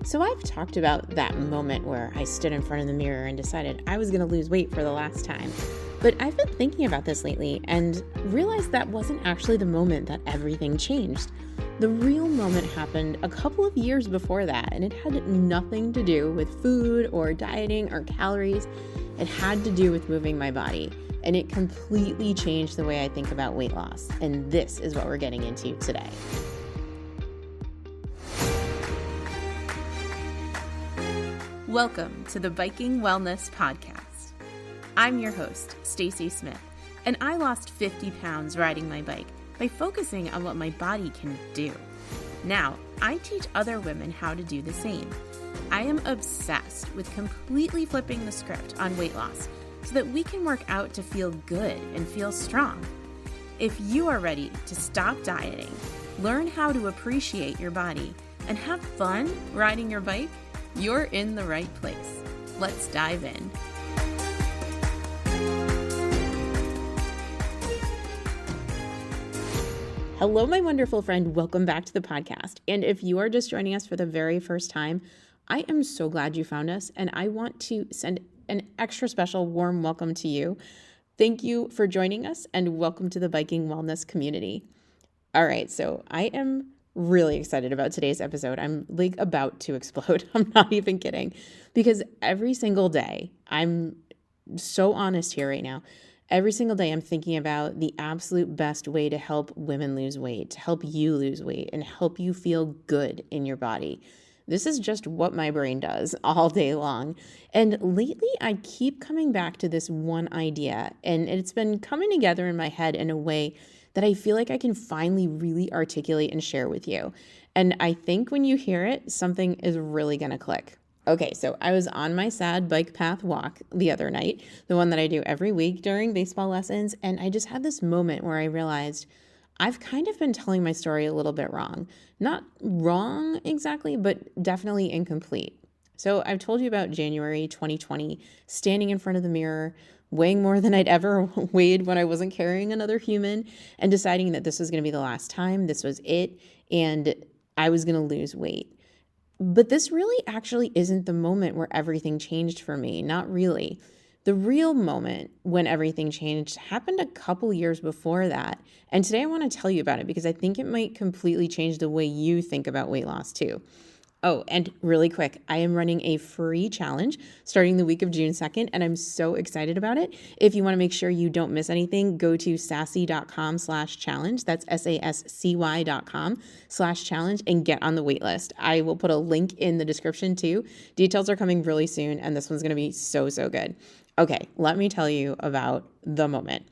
So I've talked about that moment where I stood in front of the mirror and decided I was going to lose weight for the last time. But I've been thinking about this lately and realized that wasn't actually the moment that everything changed. The real moment happened a couple of years before that, and it had nothing to do with food or dieting or calories. It had to do with moving my body, and it completely changed the way I think about weight loss. And this is what we're getting into today. Welcome to the Biking Wellness Podcast. I'm your host, Stacy Smith, and I lost 50 pounds riding my bike by focusing on what my body can do. Now, I teach other women how to do the same. I am obsessed with completely flipping the script on weight loss so that we can work out to feel good and feel strong. If you are ready to stop dieting, learn how to appreciate your body, and have fun riding your bike, you're in the right place. Let's dive in. Hello, my wonderful friend. Welcome back to the podcast. And if you are just joining us for the very first time, I am so glad you found us, and I want to send an extra special warm welcome to you. Thank you for joining us, and welcome to the Biking Wellness community. All right, so I am really excited about today's episode. I'm like about to explode. I'm not even kidding, because every single day, I'm so honest here right now. Every single day I'm thinking about the absolute best way to help women lose weight, to help you lose weight and help you feel good in your body. This is just what my brain does all day long. And lately I keep coming back to this one idea, and it's been coming together in my head in a way that I feel like I can finally really articulate and share with you. And I think when you hear it, something is really going to click. Okay, so I was on my sad bike path walk the other night, the one that I do every week during baseball lessons, and I just had this moment where I realized I've kind of been telling my story a little bit wrong. Not wrong exactly, but definitely incomplete. So I've told you about January 2020, standing in front of the mirror, weighing more than I'd ever weighed when I wasn't carrying another human, and deciding that this was going to be the last time, this was it, and I was going to lose weight. But this really actually isn't the moment where everything changed for me, not really. The real moment when everything changed happened a couple years before that, and today I want to tell you about it because I think it might completely change the way you think about weight loss too. Oh, and really quick, I am running a free challenge starting the week of June 2nd, and I'm so excited about it. If you want to make sure you don't miss anything, go to sassy.com/challenge. That's sassy.com/challenge and get on the wait list. I will put a link in the description too. Details are coming really soon, and this one's going to be so good. Okay, let me tell you about the moment.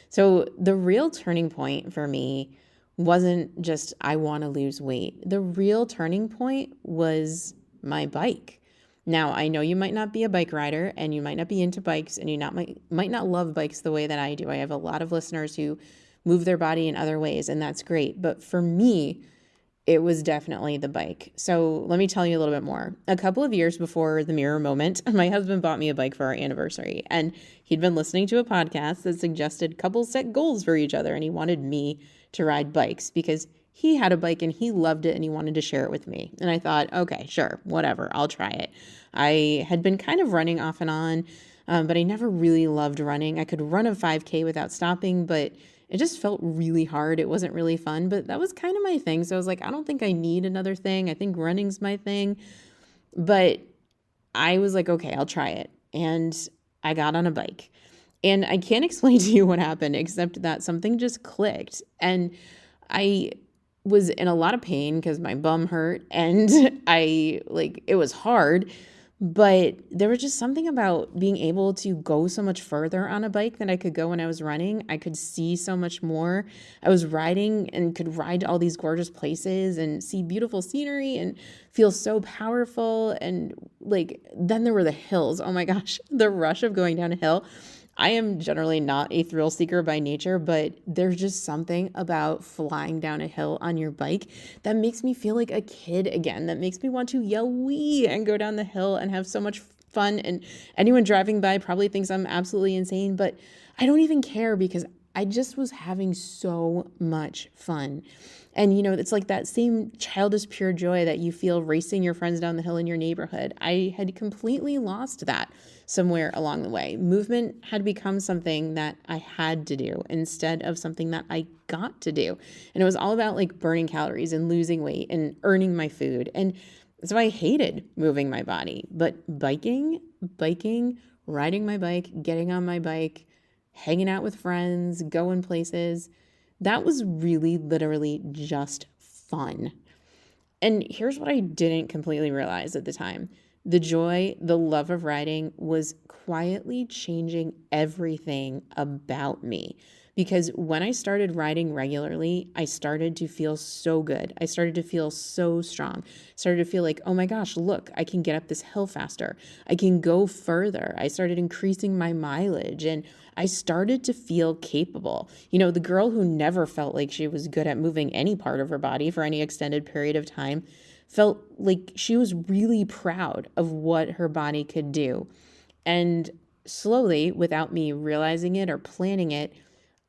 So the real turning point for me wasn't just I want to lose weight. The real turning point was my bike. Now, I know you might not be a bike rider and you might not be into bikes and you might not love bikes the way that I do. I have a lot of listeners who move their body in other ways, and that's great. But for me, it was definitely the bike. So let me tell you a little bit more. A couple of years before the mirror moment, my husband bought me a bike for our anniversary, and he'd been listening to a podcast that suggested couples set goals for each other, and he wanted me to ride bikes because he had a bike and he loved it and he wanted to share it with me. And I thought, okay, sure, whatever, I'll try it. I had been kind of running off and on, but I never really loved running. I could run a 5K without stopping, but it just felt really hard. It wasn't really fun, but that was kind of my thing. So I was like, I don't think I need another thing. I think running's my thing. But I was like, okay, I'll try it. And I got on a bike. And I can't explain to you what happened except that something just clicked. And I was in a lot of pain because my bum hurt and it was hard. But there was just something about being able to go so much further on a bike than I could go when I was running. I could see so much more. I was riding and could ride to all these gorgeous places and see beautiful scenery and feel so powerful. And then there were the hills. Oh my gosh, the rush of going down a hill. I am generally not a thrill seeker by nature, but there's just something about flying down a hill on your bike that makes me feel like a kid again, that makes me want to yell wee and go down the hill and have so much fun. And anyone driving by probably thinks I'm absolutely insane, but I don't even care because I just was having so much fun. And, it's like that same childish pure joy that you feel racing your friends down the hill in your neighborhood. I had completely lost that somewhere along the way. Movement had become something that I had to do instead of something that I got to do. And it was all about like burning calories and losing weight and earning my food. And so I hated moving my body. But biking, riding my bike, getting on my bike, hanging out with friends, going places, that was really literally just fun. And here's what I didn't completely realize at the time. The joy, the love of riding was quietly changing everything about me. Because when I started riding regularly, I started to feel so good. I started to feel so strong. Started to feel like, oh my gosh, look, I can get up this hill faster. I can go further. I started increasing my mileage and I started to feel capable. The girl who never felt like she was good at moving any part of her body for any extended period of time felt like she was really proud of what her body could do. And slowly, without me realizing it or planning it,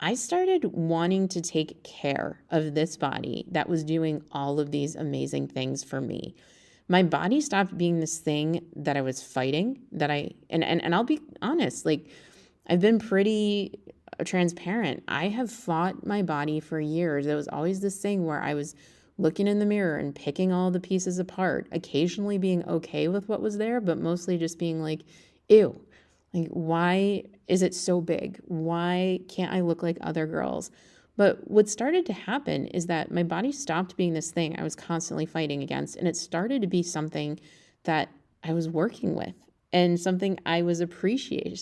I started wanting to take care of this body that was doing all of these amazing things for me. My body stopped being this thing that I was fighting, and I'll be honest, like I've been pretty transparent. I have fought my body for years. It was always this thing where I was looking in the mirror and picking all the pieces apart, occasionally being okay with what was there, but mostly just being like, ew, like, why is it so big? Why can't I look like other girls? But what started to happen is that my body stopped being this thing I was constantly fighting against, and it started to be something that I was working with and something I was appreciating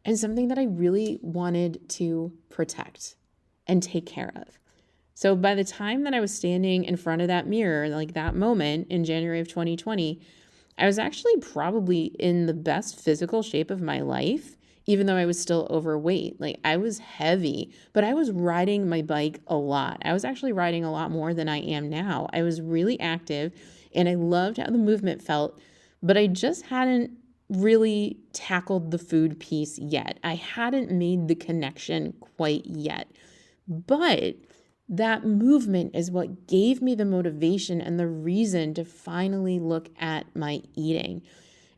and something that I really wanted to protect and take care of. So by the time that I was standing in front of that mirror, like that moment in January of 2020, I was actually probably in the best physical shape of my life, even though I was still overweight. Like I was heavy, but I was riding my bike a lot. I was actually riding a lot more than I am now. I was really active and I loved how the movement felt, but I just hadn't really tackled the food piece yet. I hadn't made the connection quite yet. But that movement is what gave me the motivation and the reason to finally look at my eating.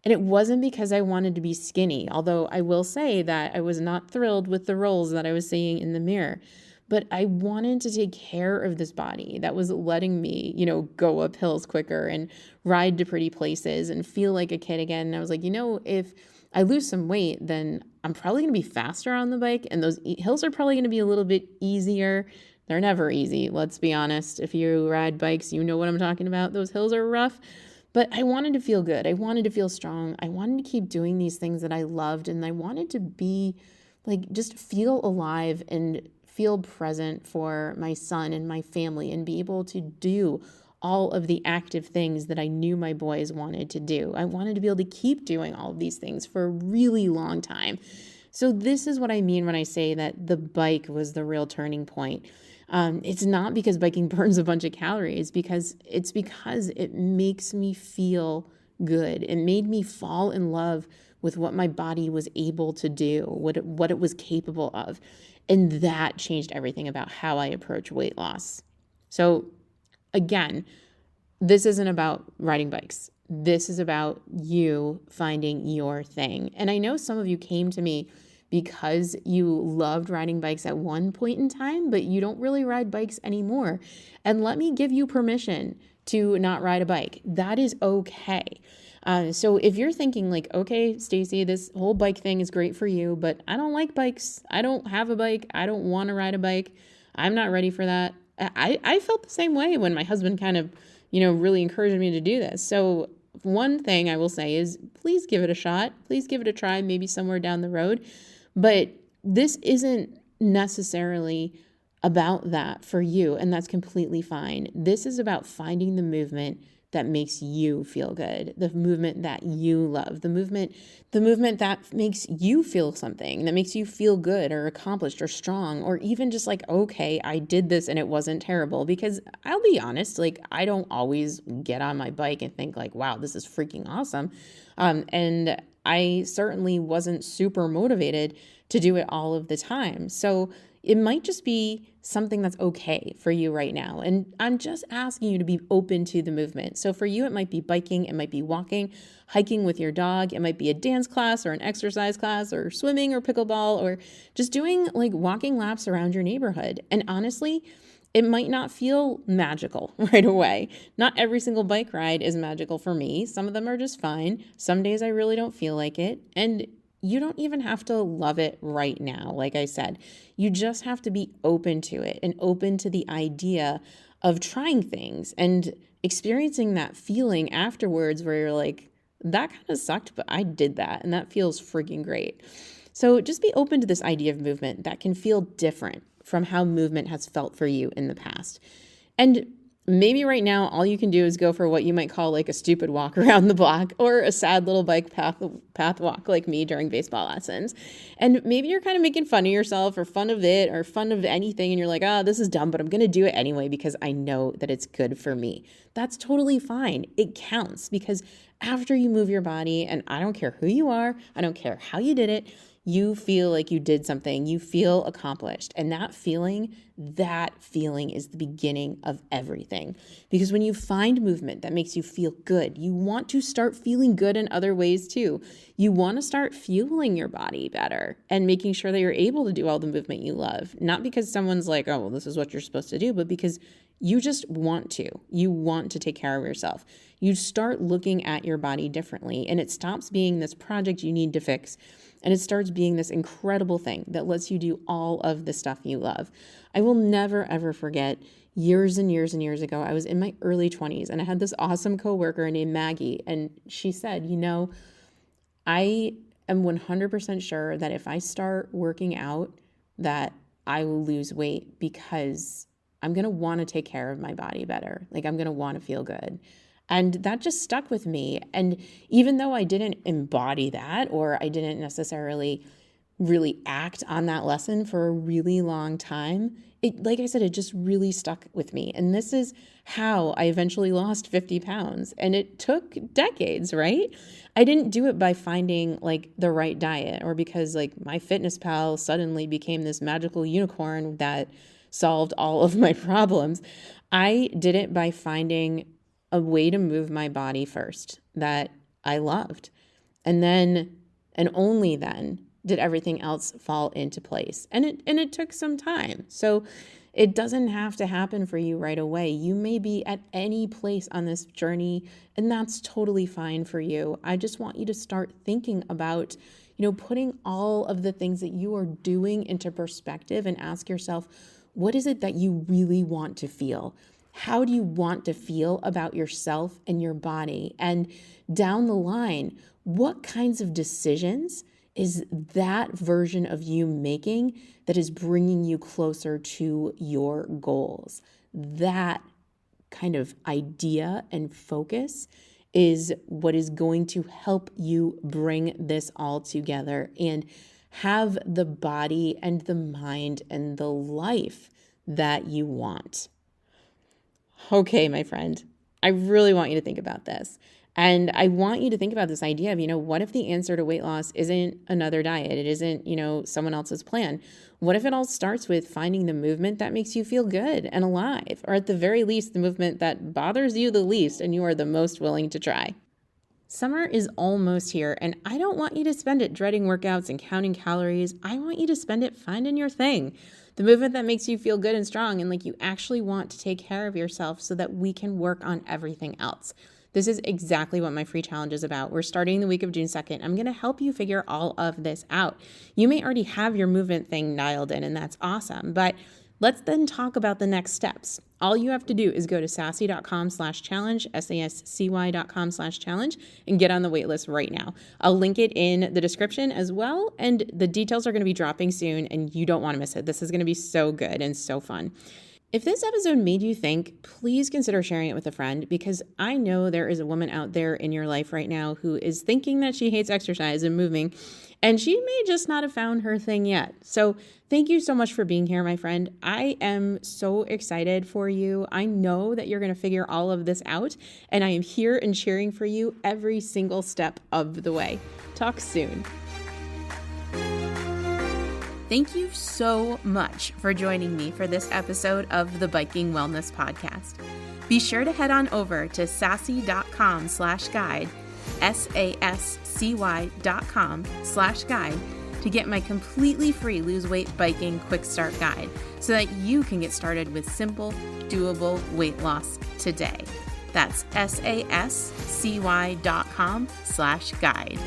And it wasn't because I wanted to be skinny, although I will say that I was not thrilled with the rolls that I was seeing in the mirror. But I wanted to take care of this body that was letting me, go up hills quicker and ride to pretty places and feel like a kid again. And I was like, if I lose some weight, then I'm probably going to be faster on the bike and those hills are probably going to be a little bit easier. They're never easy, let's be honest. If you ride bikes, you know what I'm talking about. Those hills are rough. But I wanted to feel good. I wanted to feel strong. I wanted to keep doing these things that I loved. And I wanted to be like, just feel alive and feel present for my son and my family and be able to do all of the active things that I knew my boys wanted to do. I wanted to be able to keep doing all of these things for a really long time. So this is what I mean when I say that the bike was the real turning point. It's not because biking burns a bunch of calories, because it makes me feel good. It made me fall in love with what my body was able to do, what it was capable of. And that changed everything about how I approach weight loss. So again, this isn't about riding bikes. This is about you finding your thing. And I know some of you came to me because you loved riding bikes at one point in time, but you don't really ride bikes anymore. And let me give you permission to not ride a bike. That is okay. So if you're thinking like, okay, Stacey, this whole bike thing is great for you, but I don't like bikes. I don't have a bike. I don't want to ride a bike. I'm not ready for that. I felt the same way when my husband kind of, really encouraged me to do this. So one thing I will say is please give it a shot. Please give it a try, maybe somewhere down the road. But this isn't necessarily about that for you, and that's completely fine. This is about finding the movement that makes you feel good, the movement that you love, the movement that makes you feel something, that makes you feel good or accomplished or strong, or even just like, okay, I did this and it wasn't terrible. Because I'll be honest, like I don't always get on my bike and think like, wow, this is freaking awesome. And I certainly wasn't super motivated to do it all of the time. So it might just be something that's okay for you right now. And I'm just asking you to be open to the movement. So for you, it might be biking, it might be walking, hiking with your dog, it might be a dance class or an exercise class or swimming or pickleball or just doing like walking laps around your neighborhood. And honestly, it might not feel magical right away. Not every single bike ride is magical for me. Some of them are just fine. Some days I really don't feel like it. And you don't even have to love it right now. Like I said, you just have to be open to it and open to the idea of trying things and experiencing that feeling afterwards where you're like, that kind of sucked, but I did that. And that feels freaking great. So just be open to this idea of movement that can feel different from how movement has felt for you in the past. And maybe right now, all you can do is go for what you might call like a stupid walk around the block or a sad little bike path walk like me during baseball lessons. And maybe you're kind of making fun of yourself or fun of it or fun of anything. And you're like, oh, this is dumb, but I'm going to do it anyway because I know that it's good for me. That's totally fine. It counts because after you move your body, and I don't care who you are, I don't care how you did it, you feel like you did something, you feel accomplished. And that feeling is the beginning of everything. Because when you find movement that makes you feel good, you want to start feeling good in other ways too. You want to start fueling your body better and making sure that you're able to do all the movement you love. Not because someone's like, oh, well, this is what you're supposed to do, but because you just want to. You want to take care of yourself. You start looking at your body differently, and it stops being this project you need to fix. And it starts being this incredible thing that lets you do all of the stuff you love. I will never, ever forget years and years and years ago, I was in my early 20s and I had this awesome coworker named Maggie. And she said, I am 100% sure that if I start working out, that I will lose weight because I'm going to want to take care of my body better. Like I'm going to want to feel good. And that just stuck with me. And even though I didn't embody that, or I didn't necessarily really act on that lesson for a really long time, like I said, it just really stuck with me. And this is how I eventually lost 50 pounds. And it took decades, right? I didn't do it by finding like the right diet or because like MyFitnessPal suddenly became this magical unicorn that solved all of my problems. I did it by finding a way to move my body first that I loved. And then, and only then, did everything else fall into place. And it took some time. So it doesn't have to happen for you right away. You may be at any place on this journey, and that's totally fine for you. I just want you to start thinking about, putting all of the things that you are doing into perspective and ask yourself, what is it that you really want to feel? How do you want to feel about yourself and your body? And down the line, what kinds of decisions is that version of you making that is bringing you closer to your goals? That kind of idea and focus is what is going to help you bring this all together and have the body and the mind and the life that you want. Okay, my friend, I really want you to think about this. And I want you to think about this idea of, what if the answer to weight loss isn't another diet? It isn't, someone else's plan. What if it all starts with finding the movement that makes you feel good and alive, or at the very least, the movement that bothers you the least and you are the most willing to try? Summer is almost here, and I don't want you to spend it dreading workouts and counting calories. I want you to spend it finding your thing, the movement that makes you feel good and strong and like you actually want to take care of yourself so that we can work on everything else. This is exactly what my free challenge is about. We're starting the week of June 2nd. I'm going to help you figure all of this out. You may already have your movement thing dialed in, and that's awesome, but let's then talk about the next steps. All you have to do is go to sassy.com/challenge, SASCY.com/challenge, and get on the waitlist right now. I'll link it in the description as well, and the details are going to be dropping soon, and you don't want to miss it. This is going to be so good and so fun. If this episode made you think, please consider sharing it with a friend, because I know there is a woman out there in your life right now who is thinking that she hates exercise and moving, and she may just not have found her thing yet. So thank you so much for being here, my friend. I am so excited for you. I know that you're going to figure all of this out, and I am here and cheering for you every single step of the way. Talk soon. Thank you so much for joining me for this episode of the Biking Wellness Podcast. Be sure to head on over to sassy.com/guide, SASCY.com/guide, to get my completely free Lose Weight Biking Quick Start Guide so that you can get started with simple, doable weight loss today. That's SASCY.com/guide.